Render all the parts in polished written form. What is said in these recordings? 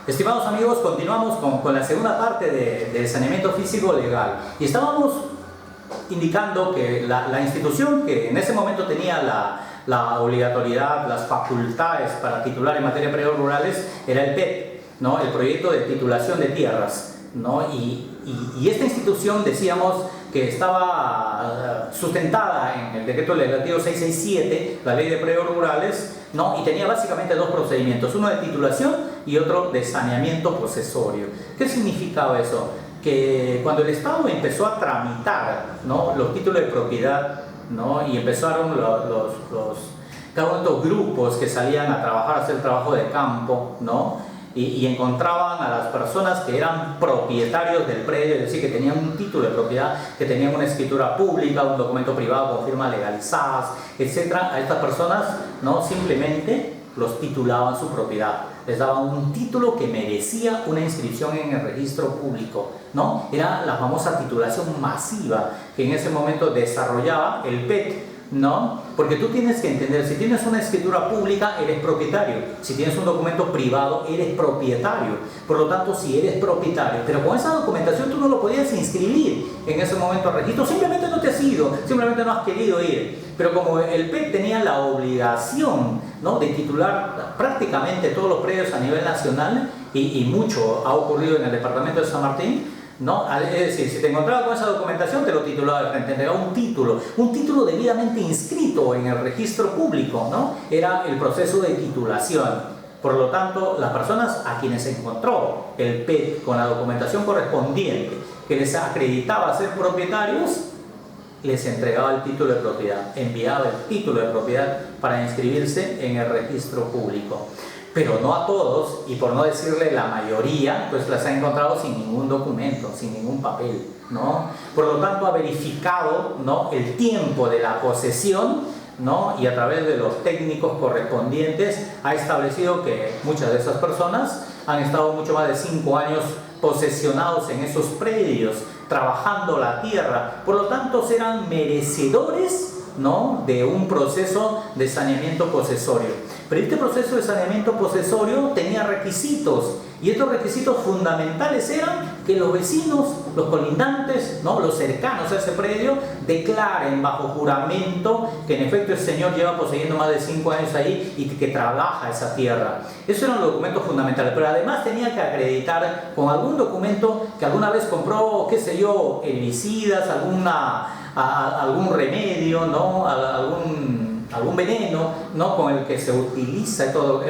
Estimados amigos, continuamos con la segunda parte de saneamiento físico legal. Y estábamos indicando que la institución que en ese momento tenía la obligatoriedad, las facultades para titular en materia de predios rurales era el PET, ¿no? El proyecto de titulación de tierras, ¿no? Y esta institución, decíamos, que estaba sustentada en el decreto legislativo 667, la ley de predios rurales, ¿no? Y tenía básicamente dos procedimientos, uno de titulación y otro de saneamiento posesorio. ¿Qué significaba eso? Que cuando el Estado empezó a tramitar, ¿no?, los títulos de propiedad, ¿no?, y empezaron cada uno de estos grupos que salían a trabajar, a hacer trabajo de campo, ¿no?, y encontraban a las personas que eran propietarios del predio, es decir, que tenían un título de propiedad, que tenían una escritura pública, un documento privado con firmas legalizadas, etc. A estas personas, ¿no?, simplemente los titulaban su propiedad, les daban un título que merecía una inscripción en el registro público, ¿no? Era la famosa titulación masiva que en ese momento desarrollaba el PET, ¿no? Porque tú tienes que entender, si tienes una escritura pública, eres propietario. Si tienes un documento privado, eres propietario. Por lo tanto, si eres propietario, pero con esa documentación tú no lo podías inscribir en ese momento al registro, simplemente no te has ido, simplemente no has querido ir. Pero como el PET tenía la obligación, ¿no?, de titular prácticamente todos los predios a nivel nacional, y mucho ha ocurrido en el departamento de San Martín, ¿no? Es decir, si te encontrabas con esa documentación, te lo titulaba de frente, te daba un título debidamente inscrito en el registro público, ¿no? Era el proceso de titulación. Por lo tanto, las personas a quienes encontró el PET con la documentación correspondiente, que les acreditaba ser propietarios, les entregaba el título de propiedad, enviaba el título de propiedad para inscribirse en el registro público. Pero no a todos, y por no decirle la mayoría, pues las ha encontrado sin ningún documento, sin ningún papel, ¿no? Por lo tanto, ha verificado, ¿no?, el tiempo de la posesión, ¿no?, y a través de los técnicos correspondientes ha establecido que muchas de esas personas han estado mucho más de 5 años posesionados en esos predios, trabajando la tierra. Por lo tanto, serán merecedores, ¿no?, de un proceso de saneamiento posesorio. Pero este proceso de saneamiento posesorio tenía requisitos, y estos requisitos fundamentales eran que los vecinos, los colindantes, ¿no?, los cercanos a ese predio, declaren bajo juramento que en efecto el señor lleva poseyendo más de 5 años ahí y que trabaja esa tierra. Esos eran los documentos fundamentales, pero además tenía que acreditar con algún documento que alguna vez compró, qué sé yo, herbicidas, algún remedio, ¿no?, algún veneno, ¿no?, con el que se utiliza todo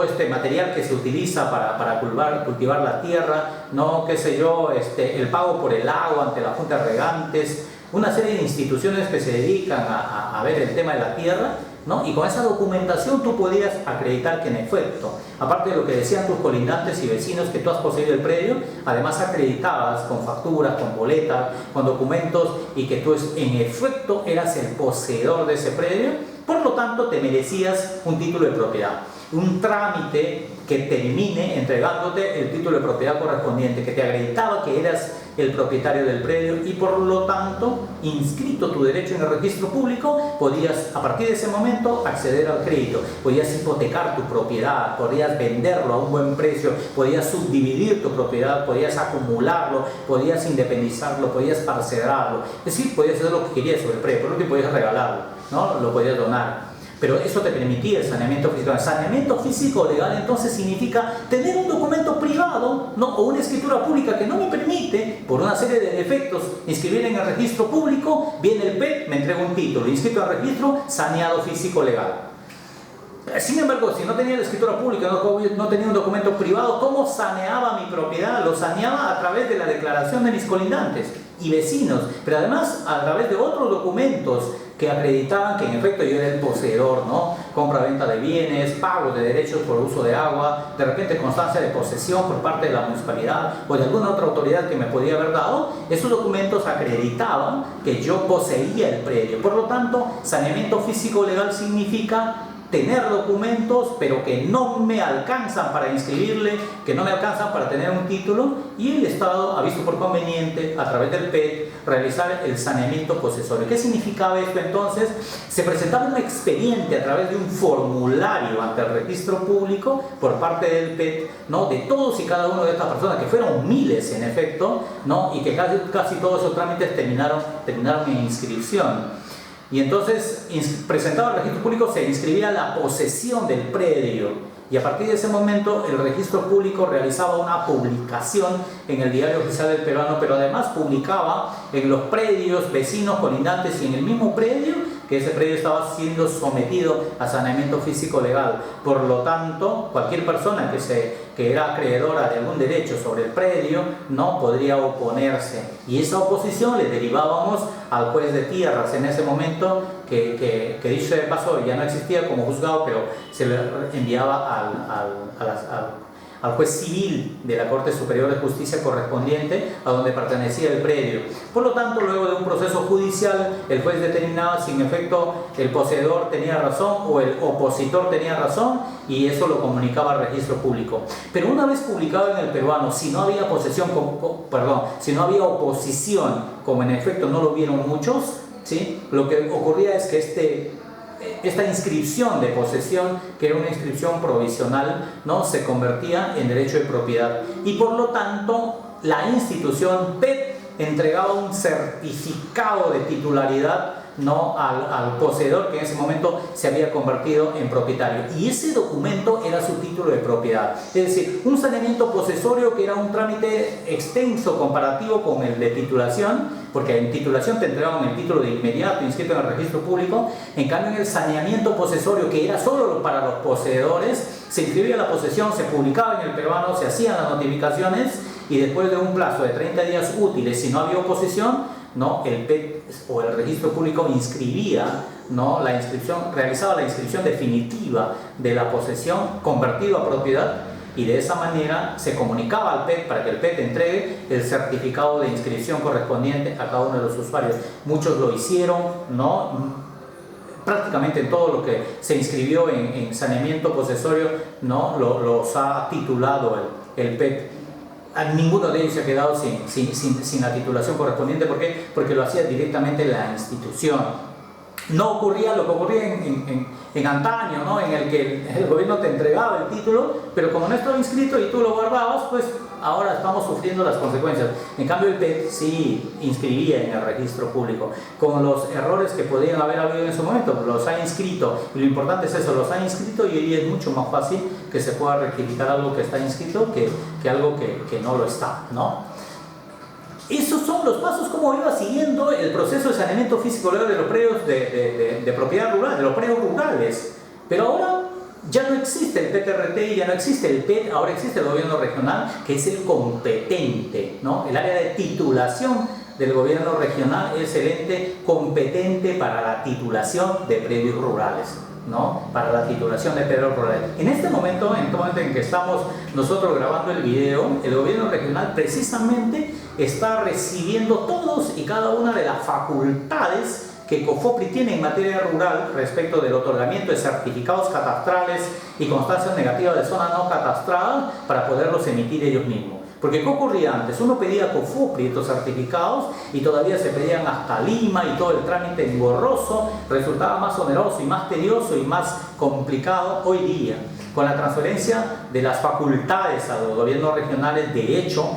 este material que se utiliza para cultivar la tierra, ¿no?, qué sé yo, el pago por el agua ante la Junta de Regantes, una serie de instituciones que se dedican a ver el tema de la tierra, ¿no? Y con esa documentación tú podías acreditar que en efecto, aparte de lo que decían tus colindantes y vecinos que tú has poseído el predio, además acreditabas con facturas, con boletas, con documentos, y que tú en efecto eras el poseedor de ese predio. Por lo tanto, te merecías un título de propiedad, un trámite que termine entregándote el título de propiedad correspondiente, que te acreditaba que eras el propietario del predio, y por lo tanto, inscrito tu derecho en el registro público, podías a partir de ese momento acceder al crédito, podías hipotecar tu propiedad, podías venderlo a un buen precio, podías subdividir tu propiedad, podías acumularlo, podías independizarlo, podías parcelarlo, es decir, podías hacer lo que querías sobre el predio, por último podías regalarlo, ¿no?, lo podías donar. Pero eso te permitía el saneamiento físico. El saneamiento físico legal entonces significa tener un documento privado, ¿no?, o una escritura pública que no me permite, por una serie de defectos, inscribir en el registro público. Viene el PET, me entrega un título, inscrito al registro, saneado físico legal. Sin embargo, si no tenía la escritura pública, no tenía un documento privado, ¿cómo saneaba mi propiedad? Lo saneaba a través de la declaración de mis colindantes y vecinos, pero además a través de otros documentos que acreditaban que en efecto yo era el poseedor, ¿no? Compra-venta de bienes, pago de derechos por uso de agua, de repente constancia de posesión por parte de la municipalidad o de alguna otra autoridad que me podía haber dado. Esos documentos acreditaban que yo poseía el predio. Por lo tanto, saneamiento físico legal significa tener documentos, pero que no me alcanzan para inscribirle, que no me alcanzan para tener un título, y el Estado ha visto por conveniente, a través del PET, realizar el saneamiento posesorio. ¿Qué significaba esto entonces? Se presentaba un expediente a través de un formulario ante el registro público por parte del PET, ¿no?, de todos y cada uno de estas personas, que fueron miles en efecto, ¿no?, y que casi todos esos trámites terminaron en inscripción. Y entonces, presentado al registro público, se inscribía la posesión del predio, y a partir de ese momento el registro público realizaba una publicación en el Diario Oficial del Peruano, pero además publicaba en los predios vecinos colindantes y en el mismo predio que ese predio estaba siendo sometido a saneamiento físico legal. Por lo tanto, cualquier persona que era acreedora de algún derecho sobre el predio no podría oponerse, y esa oposición le derivábamos al juez de tierras en ese momento, que dicho de paso ya no existía como juzgado, pero se le enviaba al juez civil de la Corte Superior de Justicia correspondiente a donde pertenecía el predio. Por lo tanto, luego de un proceso judicial, el juez determinaba si en efecto el poseedor tenía razón o el opositor tenía razón, y eso lo comunicaba al registro público. Pero una vez publicado en el Peruano, si no había si no había oposición, como en efecto no lo vieron muchos, ¿sí?, lo que ocurría es que esta inscripción de posesión, que era una inscripción provisional, ¿no?, se convertía en derecho de propiedad, y por lo tanto la institución PET entregaba un certificado de titularidad, ¿no?, al poseedor, que en ese momento se había convertido en propietario, y ese documento era su título de propiedad. Es decir, un saneamiento posesorio que era un trámite extenso comparativo con el de titulación, porque en titulación te entregaban el título de inmediato inscrito en el registro público. En cambio, en el saneamiento posesorio, que era solo para los poseedores, se inscribía la posesión, se publicaba en el Peruano, se hacían las notificaciones, y después de un plazo de 30 días útiles, si no había oposición, ¿no?, el PET o el registro público inscribía, ¿no?, realizaba la inscripción definitiva de la posesión convertido a propiedad, y de esa manera se comunicaba al PET para que el PET entregue el certificado de inscripción correspondiente a cada uno de los usuarios. Muchos lo hicieron, ¿no?, prácticamente todo lo que se inscribió en saneamiento posesorio, ¿no?, los ha titulado el PET. Ninguno de ellos se ha quedado sin la titulación correspondiente. ¿Por qué? Porque lo hacía directamente la institución. No ocurría lo que ocurría en antaño, ¿no?, en el que el gobierno te entregaba el título, pero como no estaba inscrito y tú lo guardabas, pues ahora estamos sufriendo las consecuencias. En cambio, el PET sí inscribía en el registro público, con los errores que podían haber habido en ese momento. Los ha inscrito, y lo importante es eso, los ha inscrito, y hoy es mucho más fácil que se pueda rectificar algo que está inscrito que algo que no lo está, ¿no? Esos son los pasos como iba siguiendo el proceso de saneamiento físico legal de los predios de propiedad rural, de los predios rurales. Pero ahora ya no existe el PTRT, ya no existe el PET, ahora existe el gobierno regional, que es el competente, ¿no? El área de titulación del gobierno regional es el ente competente para la titulación de predios rurales, ¿no?, para la titulación de predios rurales. En este momento en que estamos nosotros grabando el video, el gobierno regional precisamente está recibiendo todos y cada una de las facultades que COFOPRI tiene en materia rural respecto del otorgamiento de certificados catastrales y constancias negativas de zona no catastrada para poderlos emitir ellos mismos. Porque ¿qué ocurría antes? Uno pedía a COFOPRI estos certificados y todavía se pedían hasta Lima, y todo el trámite engorroso resultaba más oneroso y más tedioso y más complicado. Hoy día, con la transferencia de las facultades a los gobiernos regionales, de hecho,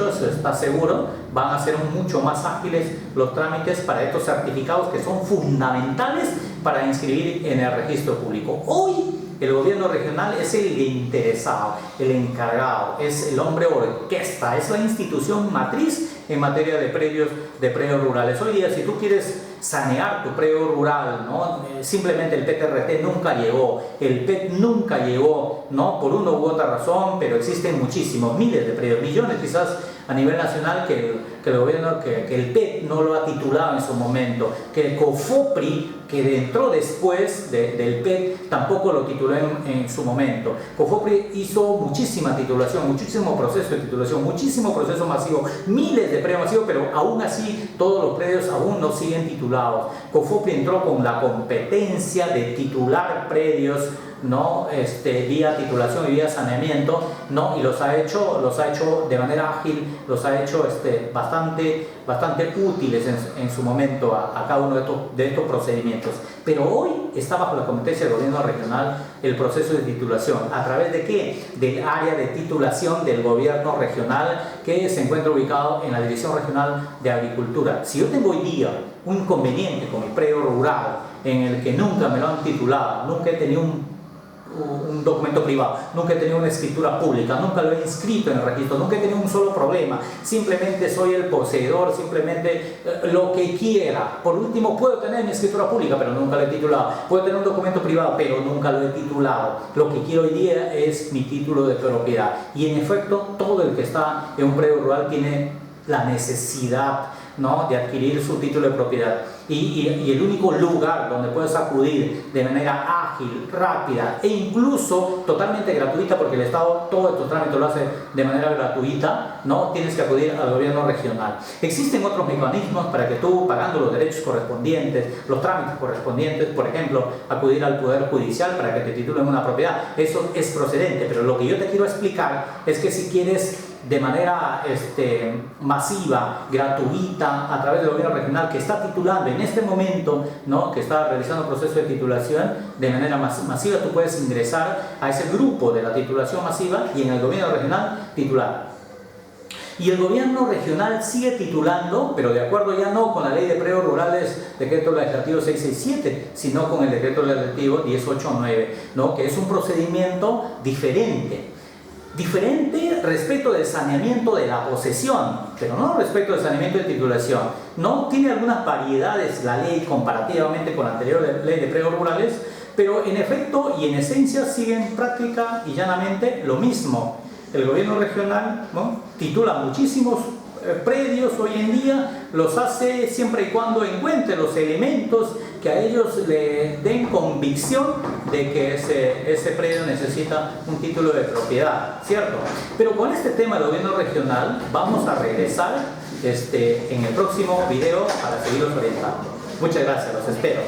eso está seguro, van a ser mucho más ágiles los trámites para estos certificados, que son fundamentales para inscribir en el registro público. Hoy el gobierno regional es el interesado, el encargado, es el hombre orquesta, es la institución matriz en materia de predios rurales. Hoy día, si tú quieres sanear tu predio rural, ¿no?, simplemente el PTRT nunca llegó, el PET nunca llegó, ¿no?, por una u otra razón, pero existen muchísimos, miles de predios, millones quizás a nivel nacional, que el PET no lo ha titulado en su momento, que el COFOPRI, que entró después del PET, tampoco lo tituló en su momento. COFOPRI hizo muchísima titulación, muchísimo proceso de titulación, muchísimo proceso masivo, miles de predios masivos, pero aún así todos los predios aún no siguen titulados titulados. COFOPRI entró con la competencia de titular predios, ¿no? Vía titulación y vía saneamiento, ¿no? Y los ha hecho de manera ágil, los ha hecho bastante útiles en su momento a cada uno de estos procedimientos. Pero hoy está bajo la competencia del gobierno regional el proceso de titulación. ¿A través de qué? Del área de titulación del gobierno regional, que se encuentra ubicado en la Dirección Regional de Agricultura. Si yo tengo hoy día un inconveniente con mi predio rural en el que nunca me lo han titulado, nunca he tenido un documento privado, nunca he tenido una escritura pública, nunca lo he inscrito en el registro, nunca he tenido un solo problema, simplemente soy el poseedor, simplemente lo que quiera. Por último, puedo tener mi escritura pública, pero nunca lo he titulado. Puedo tener un documento privado, pero nunca lo he titulado. Lo que quiero hoy día es mi título de propiedad. Y en efecto, todo el que está en un predio rural tiene la necesidad, ¿no?, de adquirir su título de propiedad. Y el único lugar donde puedes acudir de manera ágil, rápida e incluso totalmente gratuita, porque el Estado todo estos trámites lo hace de manera gratuita, ¿no?, tienes que acudir al gobierno regional. Existen otros mecanismos para que tú, pagando los derechos correspondientes, los trámites correspondientes, por ejemplo, acudir al Poder Judicial para que te titulen una propiedad. Eso es procedente, pero lo que yo te quiero explicar es que si quieres de manera masiva, gratuita, a través del gobierno regional que está titulando en este momento, ¿no?, que está realizando el proceso de titulación de manera masiva, tú puedes ingresar a ese grupo de la titulación masiva y en el gobierno regional titular. Y el gobierno regional sigue titulando, pero de acuerdo ya no con la ley de predios rurales, decreto legislativo 667, sino con el decreto legislativo 1089, ¿no?, que es un procedimiento diferente respecto del saneamiento de la posesión, pero no respecto del saneamiento de titulación. No tiene algunas variedades la ley comparativamente con la anterior ley de predios rurales, pero en efecto y en esencia siguen práctica y llanamente lo mismo. El gobierno regional, ¿no?, titula muchísimos predios hoy en día, los hace siempre y cuando encuentre los elementos que a ellos le den convicción de que ese predio necesita un título de propiedad, ¿cierto? Pero con este tema del gobierno regional vamos a regresar en el próximo video para seguirlos orientando. Muchas gracias, los espero.